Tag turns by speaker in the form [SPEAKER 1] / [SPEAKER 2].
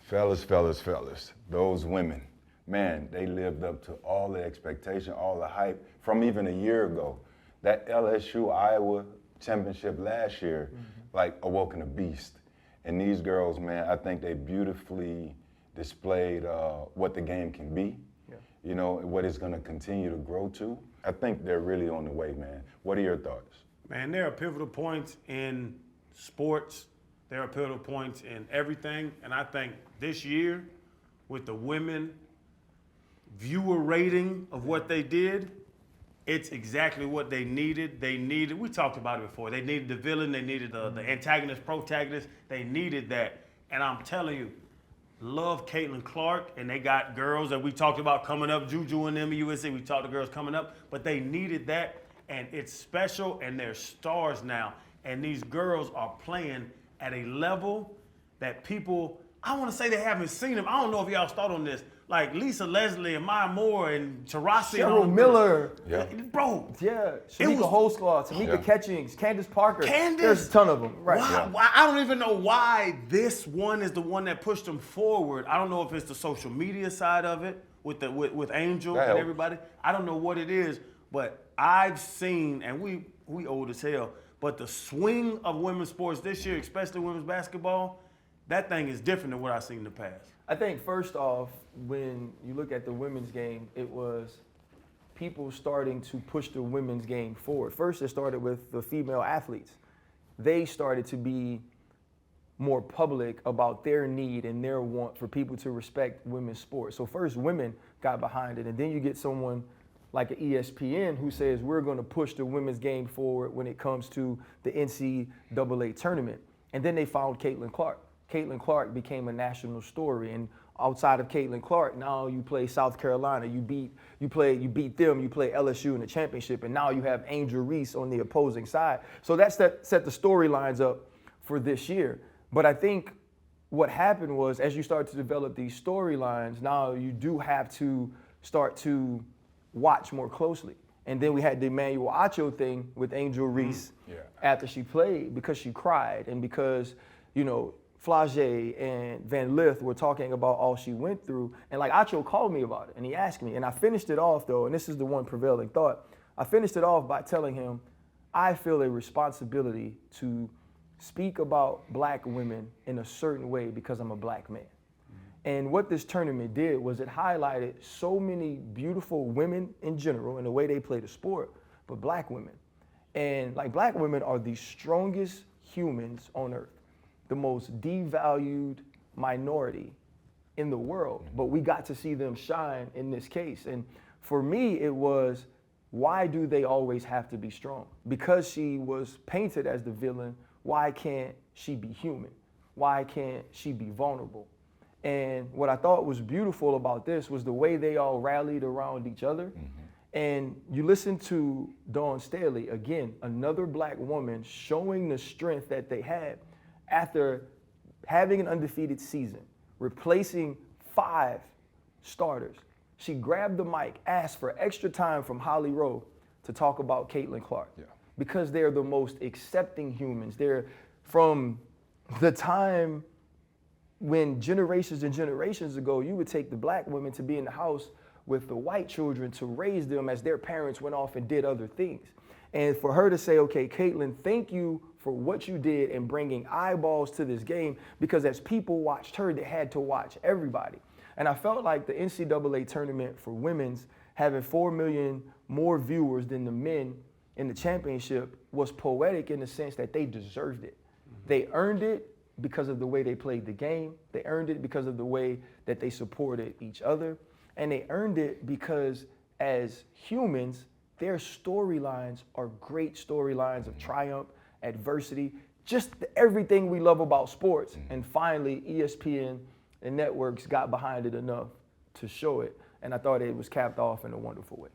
[SPEAKER 1] Fellas, those women, man, they lived up to all the expectation, all the hype from even a year ago. That LSU Iowa championship last year, like awoken a beast. And these girls, man, I think they beautifully displayed what the game can be, you know, what it's gonna continue to grow to. I think they're really on the way, man. What are your thoughts?
[SPEAKER 2] Man, there are pivotal points in sports. There are pivotal points in everything. And I think this year, with the women viewer rating of what they did, it's exactly what they needed. We talked about it before. They needed the villain, they needed the antagonist, protagonist. They needed that. And I'm telling you, love Caitlin Clark, and they got girls that we talked about coming up, Juju and them at USC. We talked to girls coming up, but they needed that, and it's special, and they're stars now. And these girls are playing at a level that people, I want to say they haven't seen them. I don't know if y'all thought on this. Like Lisa Leslie and Maya Moore and Tarasi.
[SPEAKER 3] Cheryl Miller.
[SPEAKER 1] Yeah.
[SPEAKER 2] Bro.
[SPEAKER 3] Yeah. Shanika Holsclaw, Tamika Catchings, Candace Parker.
[SPEAKER 2] Candace.
[SPEAKER 3] There's a ton of them. Right.
[SPEAKER 2] Why, I don't even know why this one is the one that pushed them forward. I don't know if it's the social media side of it with Angel and everybody. I don't know what it is, but I've seen, and we old as hell, but the swing of women's sports this year, especially women's basketball, that thing is different than what I've seen in the past.
[SPEAKER 3] I think first off, when you look at the women's game, it was people starting to push the women's game forward. First, it started with the female athletes. They started to be more public about their need and their want for people to respect women's sports. So first, women got behind it, and then you get someone like an ESPN who says we're going to push the women's game forward when it comes to the NCAA tournament. And then they found Caitlin Clark. Caitlin Clark became a national story, and outside of Caitlin Clark, now you play South Carolina, you beat them, you play LSU in the championship, and now you have Angel Reese on the opposing side. So that set the storylines up for this year. But I think what happened was, as you start to develop these storylines, now you do have to start to watch more closely. And then we had the Emmanuel Acho thing with Angel Reese after she played, because she cried and because, you know, Flage and Van Lith were talking about all she went through. And like Acho called me about it and he asked me, and I finished it off though, and this is the one prevailing thought. I finished it off by telling him, I feel a responsibility to speak about black women in a certain way because I'm a black man. And what this tournament did was it highlighted so many beautiful women in general in the way they play the sport, but black women. And like black women are the strongest humans on earth, the most devalued minority in the world, but we got to see them shine in this case. And for me, it was, why do they always have to be strong? Because she was painted as the villain, why can't she be human? Why can't she be vulnerable? And what I thought was beautiful about this was the way they all rallied around each other. And you listen to Dawn Staley, again, another black woman showing the strength that they had after having an undefeated season, replacing 5 starters. She grabbed the mic, asked for extra time from Holly Rowe to talk about Caitlin Clark. Because they're the most accepting humans. They're from the time when generations and generations ago, you would take the black women to be in the house with the white children to raise them as their parents went off and did other things. And for her to say, okay, Caitlin, thank you for what you did in bringing eyeballs to this game, because as people watched her, they had to watch everybody. And I felt like the NCAA tournament for women's, having 4 million more viewers than the men in the championship, was poetic in the sense that they deserved it. They earned it because of the way they played the game. They earned it because of the way that they supported each other. And they earned it because as humans, their storylines are great storylines of triumph, adversity, just everything we love about sports. And finally, ESPN and networks got behind it enough to show it. And I thought it was capped off in a wonderful way.